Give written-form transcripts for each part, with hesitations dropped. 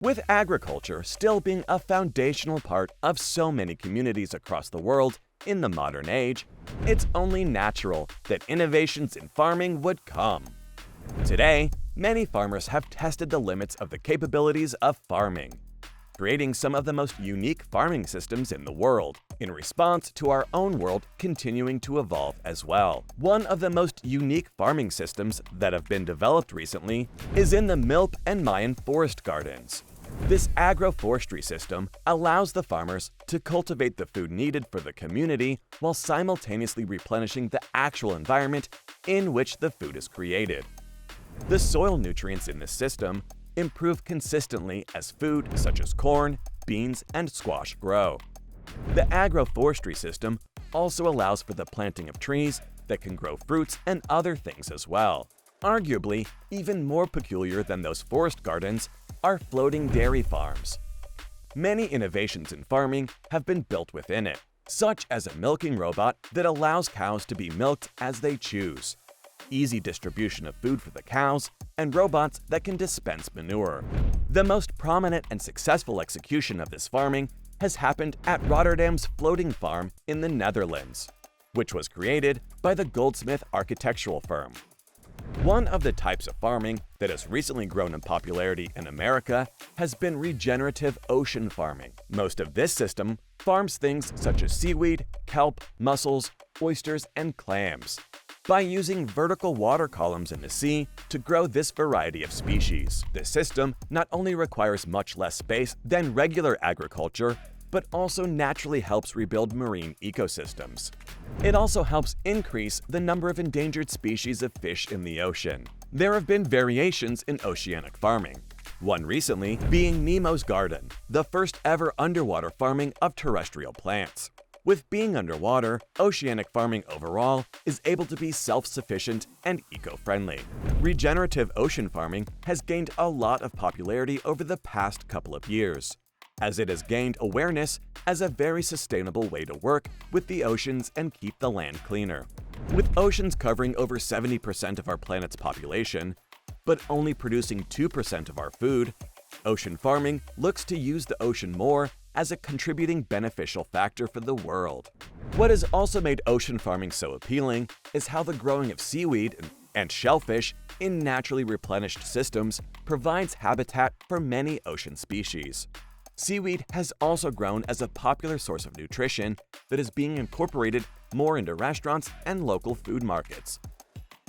With agriculture still being a foundational part of so many communities across the world in the modern age, it's only natural that innovations in farming would come. Today, many farmers have tested the limits of the capabilities of farming, creating some of the most unique farming systems in the world, in response to our own world continuing to evolve as well. One of the most unique farming systems that have been developed recently is in the Milpa and Mayan forest gardens. This agroforestry system allows the farmers to cultivate the food needed for the community while simultaneously replenishing the actual environment in which the food is created. The soil nutrients in this system improve consistently as food such as corn, beans, and squash grow. The agroforestry system also allows for the planting of trees that can grow fruits and other things as well. Arguably, even more peculiar than those forest gardens are floating dairy farms. Many innovations in farming have been built within it, such as a milking robot that allows cows to be milked as they choose, easy distribution of food for the cows, and robots that can dispense manure. The most prominent and successful execution of this farming has happened at Rotterdam's floating farm in the Netherlands, which was created by the Goldsmith architectural firm. One of the types of farming that has recently grown in popularity in America has been regenerative ocean farming. Most of this system farms things such as seaweed, kelp, mussels, oysters, and clams, by using vertical water columns in the sea to grow this variety of species. This system not only requires much less space than regular agriculture, but also naturally helps rebuild marine ecosystems. It also helps increase the number of endangered species of fish in the ocean. There have been variations in oceanic farming, one recently being Nemo's Garden, the first ever underwater farming of terrestrial plants. With being underwater, oceanic farming overall is able to be self-sufficient and eco-friendly. Regenerative ocean farming has gained a lot of popularity over the past couple of years, as it has gained awareness as a very sustainable way to work with the oceans and keep the land cleaner. With oceans covering over 70% of our planet's population, but only producing 2% of our food, ocean farming looks to use the ocean more as a contributing beneficial factor for the world. What has also made ocean farming so appealing is how the growing of seaweed and shellfish in naturally replenished systems provides habitat for many ocean species. Seaweed has also grown as a popular source of nutrition that is being incorporated more into restaurants and local food markets.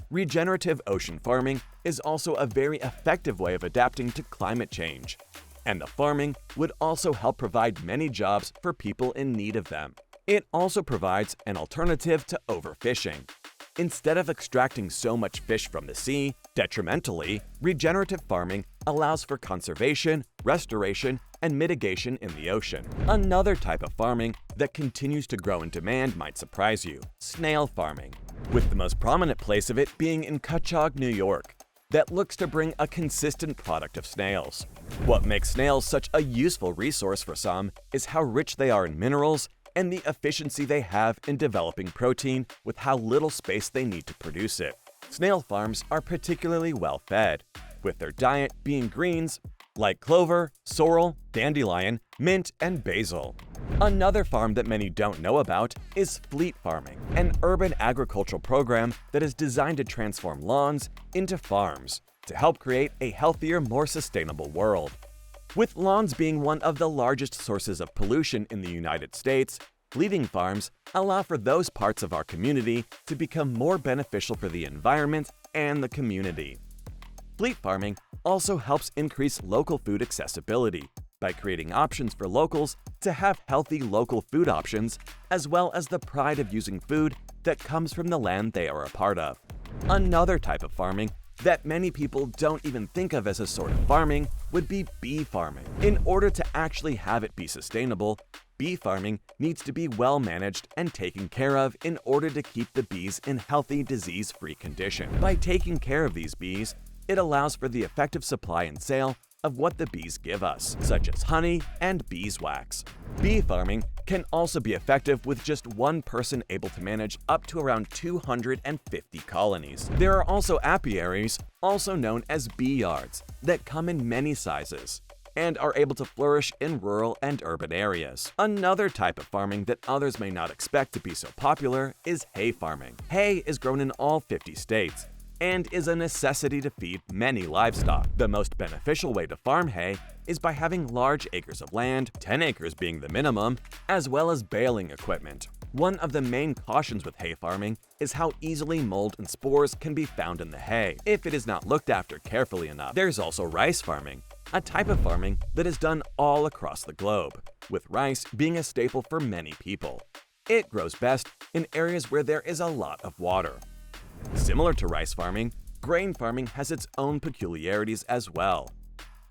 Regenerative ocean farming is also a very effective way of adapting to climate change, and the farming would also help provide many jobs for people in need of them. It also provides an alternative to overfishing. Instead of extracting so much fish from the sea detrimentally, regenerative farming allows for conservation, restoration, and mitigation in the ocean. Another type of farming that continues to grow in demand might surprise you: snail farming, with the most prominent place of it being in Cutchogue, New York, that looks to bring a consistent product of snails. What makes snails such a useful resource for some is how rich they are in minerals and the efficiency they have in developing protein with how little space they need to produce it. Snail farms are particularly well fed, with their diet being greens like clover, sorrel, dandelion, mint, and basil. Another farm that many don't know about is fleet farming, an urban agricultural program that is designed to transform lawns into farms to help create a healthier, more sustainable world. With lawns being one of the largest sources of pollution in the United States, fleeting farms allow for those parts of our community to become more beneficial for the environment and the community. Fleet farming also helps increase local food accessibility by creating options for locals to have healthy local food options, as well as the pride of using food that comes from the land they are a part of. Another type of farming that many people don't even think of as a sort of farming would be bee farming. In order to actually have it be sustainable, bee farming needs to be well managed and taken care of in order to keep the bees in healthy, disease-free condition. By taking care of these bees, it allows for the effective supply and sale of what the bees give us, such as honey and beeswax. Bee farming can also be effective with just one person able to manage up to around 250 colonies. There are also apiaries, also known as bee yards, that come in many sizes. and are able to flourish in rural and urban areas. Another type of farming that others may not expect to be so popular is hay farming. Hay is grown in all 50 states and is a necessity to feed many livestock. The most beneficial way to farm hay is by having large acres of land, 10 acres being the minimum, as well as baling equipment. One of the main cautions with hay farming is how easily mold and spores can be found in the hay if it is not looked after carefully enough. There's also rice farming, a type of farming that is done all across the globe, with rice being a staple for many people. It grows best in areas where there is a lot of water. Similar to rice farming, grain farming has its own peculiarities as well.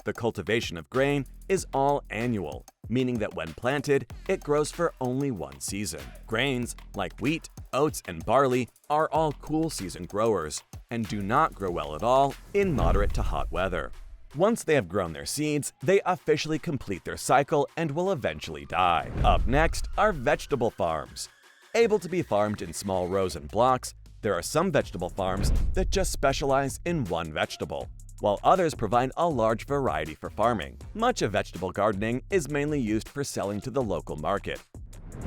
The cultivation of grain is all annual, meaning that when planted, it grows for only one season. Grains, like wheat, oats, and barley, are all cool season growers and do not grow well at all in moderate to hot weather. Once they have grown their seeds, they officially complete their cycle and will eventually die. Up next are vegetable farms. Able to be farmed in small rows and blocks, there are some vegetable farms that just specialize in one vegetable, while others provide a large variety for farming. Much of vegetable gardening is mainly used for selling to the local market,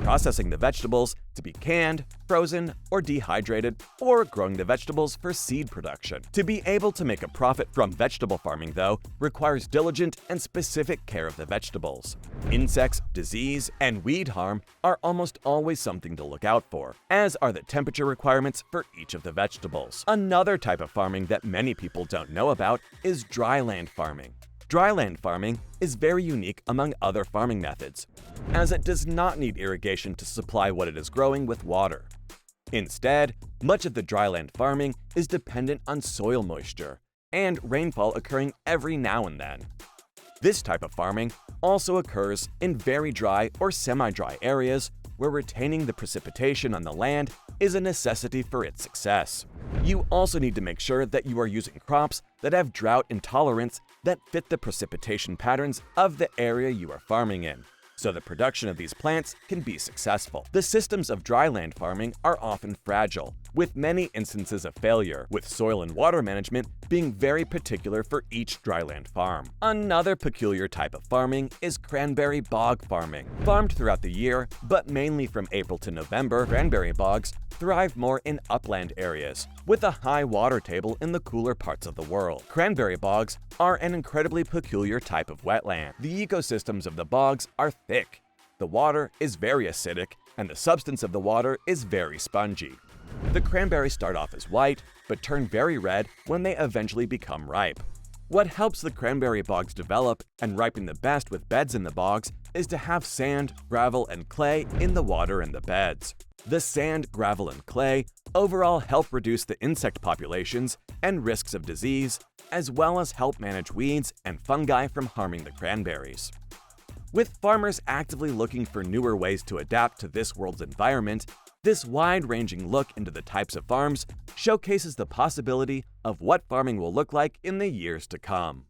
processing the vegetables to be canned, frozen, or dehydrated, or growing the vegetables for seed production. To be able to make a profit from vegetable farming, though, requires diligent and specific care of the vegetables. Insects, disease, and weed harm are almost always something to look out for, as are the temperature requirements for each of the vegetables. Another type of farming that many people don't know about is dryland farming. Dryland farming is very unique among other farming methods, as it does not need irrigation to supply what it is growing with water. Instead, much of the dryland farming is dependent on soil moisture and rainfall occurring every now and then. This type of farming also occurs in very dry or semi-dry areas where retaining the precipitation on the land is a necessity for its success. You also need to make sure that you are using crops that have drought intolerance that fit the precipitation patterns of the area you are farming in, so the production of these plants can be successful. The systems of dryland farming are often fragile, with many instances of failure, with soil and water management being very particular for each dryland farm. Another peculiar type of farming is cranberry bog farming. Farmed throughout the year, but mainly from April to November, cranberry bogs thrive more in upland areas, with a high water table in the cooler parts of the world. Cranberry bogs are an incredibly peculiar type of wetland. The ecosystems of the bogs are thick, the water is very acidic, and the substance of the water is very spongy. The cranberries start off as white, but turn very red when they eventually become ripe. What helps the cranberry bogs develop and ripen the best with beds in the bogs is to have sand, gravel, and clay in the water in the beds. The sand, gravel, and clay overall help reduce the insect populations and risks of disease, as well as help manage weeds and fungi from harming the cranberries. With farmers actively looking for newer ways to adapt to this world's environment, this wide-ranging look into the types of farms showcases the possibility of what farming will look like in the years to come.